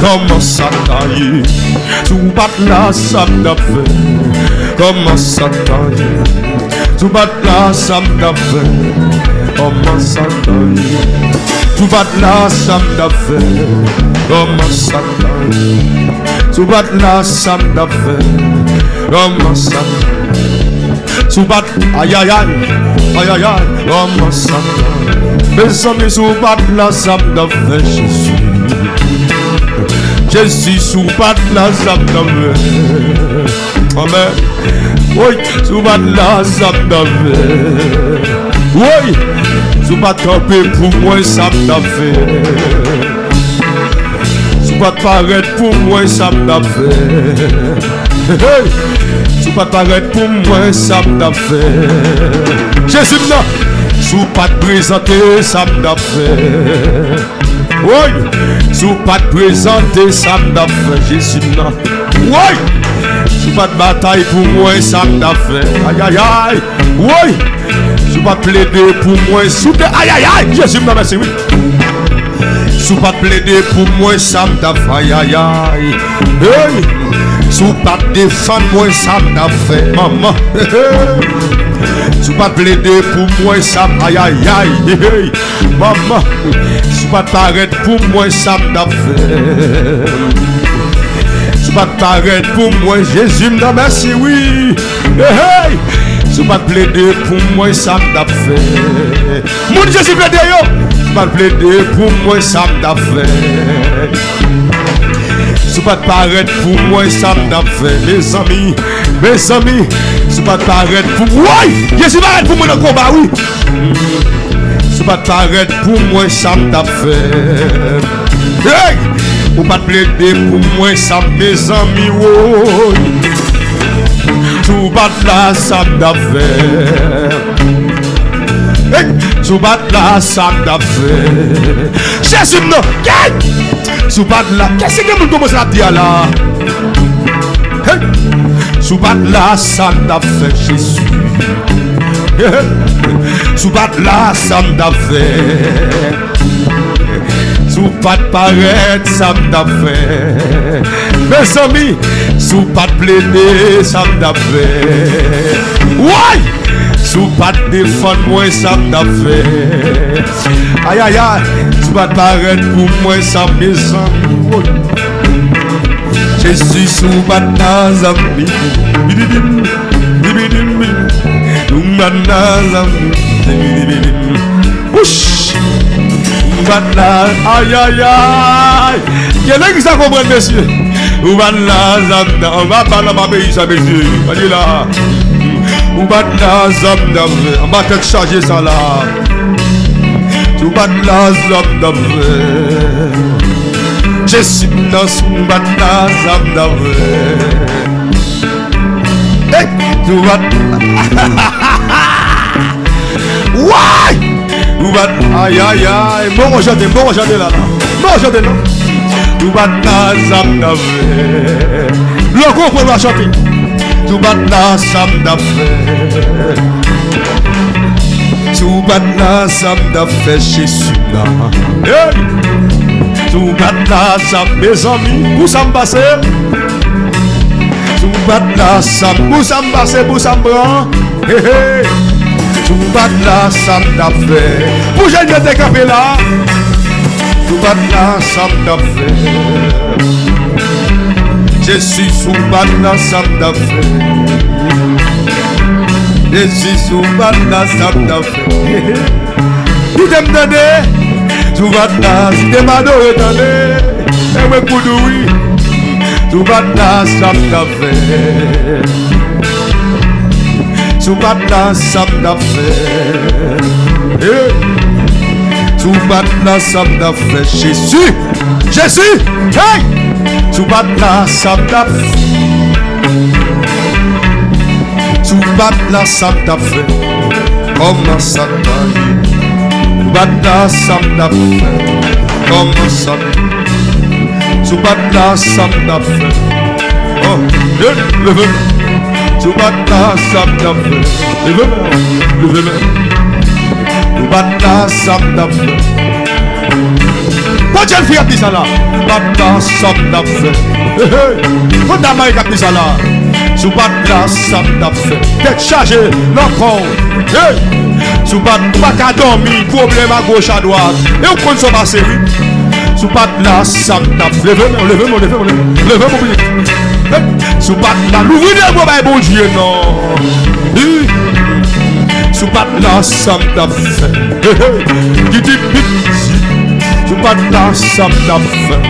comment ça taille, tout bat là ça m'a fait, comment ça taille, tout bat là ça m'a fait, comment ça taille, tout bat là ça m'a fait, comment ça taille, tout bat là ça m'a fait, comment ça taille, tout bat aïe aïe aïe aïe aïe aïe, comment ça taille, mes amis tout bat là ça m'a fait Jésus. Jésus sous bat la zamdave. Amen. Oui, sous bat la zamdave. Oui, sous bat camper pour moi zamdave. Sous bat paraître pour moi zamdave. Sous bat paraître pour moi zamdave. Jésus non, sous bat présenter zamdave. Oui, sous pas de présenter, ça m'a fait Jésus. Oui, sous pas de bataille pour moi, ça m'a fait. Aïe aïe aïe. Oui, sous pas de plaider pour moi, sous de aïe aïe aïe. Jésus m'a merci, oui. Sous pas de plaider pour moi, ça m'a fait. Aïe aïe aïe. Hey, sous pas de défendre moi, ça m'a fait. Maman. Sous pas de plaider pour moi, ça aïe aïe aïe. Hey, maman. Sous pas de paraître pour moi, ça m'a fait. Sous pas de paraître pour moi, Jésus m'a merci, oui. Hey, sous pas de plaider pour moi, ça m'a fait. Mon Jésus plaide yo. Sous pas de plaider pour moi, ça m'a fait. Sous pas de paraître pour moi, ça m'a fait. Mes amis, sous pas de paraître pour moi. Oui, Jésus paraître pour moi dans le combat, oui. Sous pas de paraître pour moi, ça m'a fait. Hey, ou pas de plaider pour moi, ça mes amis, oui. Sous pas de là, ça m'a fait. Hey, sous pas de là, ça m'a fait. Jésus, non, sous pas de là, qu'est-ce que vous commencez à dire là? Hey, sous pas de là, ça m'a fait Jésus. Sous pas de là, ça m'a fait. Sous pas de paraître, ça m'a fait. Mes amis, sous pas de plaider, ça m'a fait. Ouais! Sous pas de défendre moi, ça m'a fait. Aïe aïe aïe, sous pas de paraître pour moi, ça mes amis. Jésus sous pas de amis. Aïe aïe aïe. Quel est que ça comprend, monsieur? On va parler à ma pays, ça monsieur. Allez là. On va la zone d'avre. On va peut-être charger ça là. On va la zone d'avre. Je suis dans ce combat la zone d'avre. Hey, tu vas. Ouais! Aïe aïe aïe, bon regardez là. Bon regardez là. Tu vas la zone d'avre. Le groupe pour la chanter. Tu vas la zone d'avre. Tu vas la zone d'avre Jésus là. Hey! Tu vas la zone, mes amis, où ça me passe? Tu vas la zone, où ça me passe, où ça me prend? Hey hey! Tu vas la zone d'avre. Pour j'ai bien décapé là. Tu vas la zone d'avre. Je suis sous la zone d'avre. Je suis sous la zone d'avre. Tout est donné. Tu vas la zone d'avre. Et me oui. Tu vas la zone d'avre. Tu vas la zone d'avre. Tu vas la zone d'avre. Jésus. Jésus. Hey. Tu vas la zone d'avre. Tu vas la zone d'avre. Comment ça taille? Tu vas la zone d'avre. Comment ça? Tu vas la zone d'avre. Oh, levez. Tu vas la zone d'avre. Levez. Tu vas la zone d'avre. Quand tu fille a dit ça là, pas la somme d'affaires. Quand ta mère a dit ça là, sous pas la somme d'affaires. Tête chargée, l'encore. Sous pas qu'à dormir, problème à gauche à droite. Et on prend ça passer, oui. Sous pas la somme d'affaires. Levez-moi. Sous pas la l'ouvrir bon Dieu, non. Sous pas la somme d'affaires. Qui dit sous pas la somme d'affaires.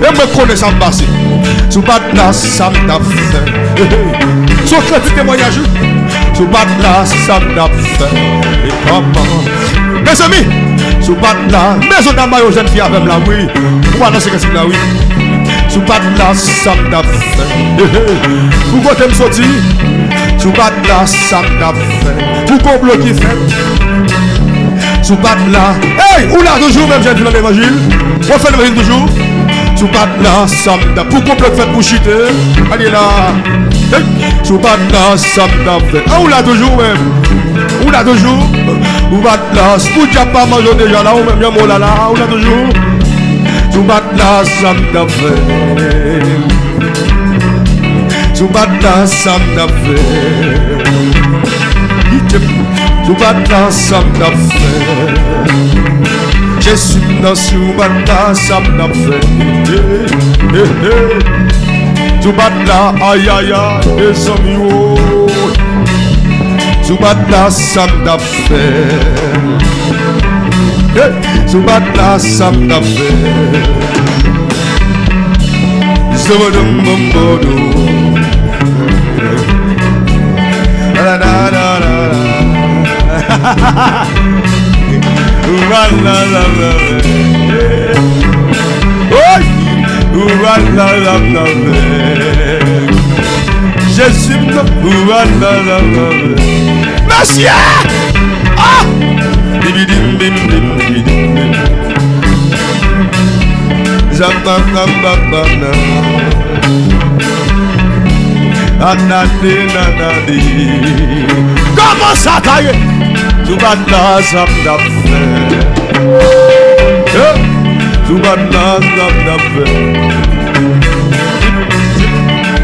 Et me connaît ça passer. Sous pas la somme d'affaires. Sauf que tu témoignages. Sous pas la somme d'affaires. Et comment? Mes amis, sous pas la maison d'un maillot jeune fille avec la oui. Voilà ce que c'est là oui. Sous pas la somme d'affaires. Pourquoi t'aimes sortir? Sous pas la somme d'affaires. Pourquoi bloquer fait? Sous pas là. Hey, ou là toujours même j'ai dit dans l'évangile. On fait l'évangile toujours. Sous pas la somme d'affaires. Pourquoi bloquer fait pour chuter? Allez là. Hey, sous pas la somme d'affaires. Ah, ou là toujours même. Ou là toujours. Ou pas là. Pour déjà pas manger déjà là. Ou même bien mon là là. Ou là toujours. Sous pas la somme d'affaires. Sous pas la somme d'affaires. Sous pas la somme d'affaires. Je suis dans sous pas la somme d'affaires. Sous pas la aïe aïe aïe des amis. Sous pas la somme d'affaires. Sous pas la somme d'affaires. Jésus, monsieur. Ah! Comment ça taille? Tu vas la somme d'affaires. Tu vas la somme d'affaires.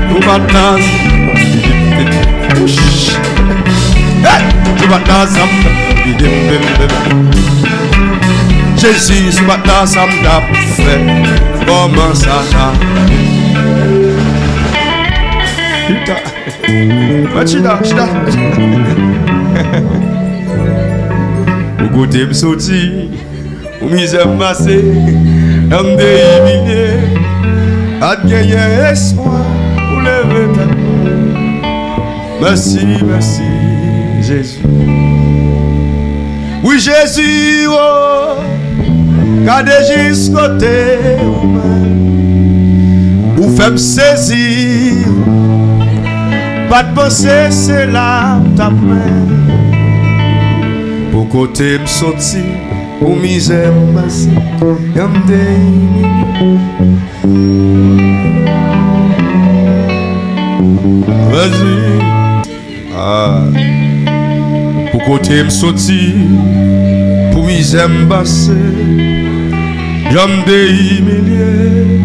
Tu vas la tu vas la somme d'affaires. Jésus, tu vas la somme d'affaires. Comment ça taille? Chida. Au côté me sorti, au misère passé, homme d'éliminer, à gagner espoir pour lever ta main. Merci, Jésus. Oui, Jésus, oh, gardez jusqu'à côté, ou fais-moi saisir. Pas de pensée, c'est là ta main. Pour côté me sortir, pour misère passée, y'aime des. Vas-y. Ah. Pour côté me sortir, pour misère passée, j'aime des humiliés,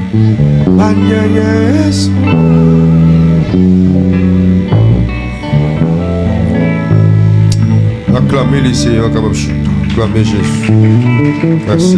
pas de espoir. Acclamez le Seigneur, acclamez Jésus. Merci,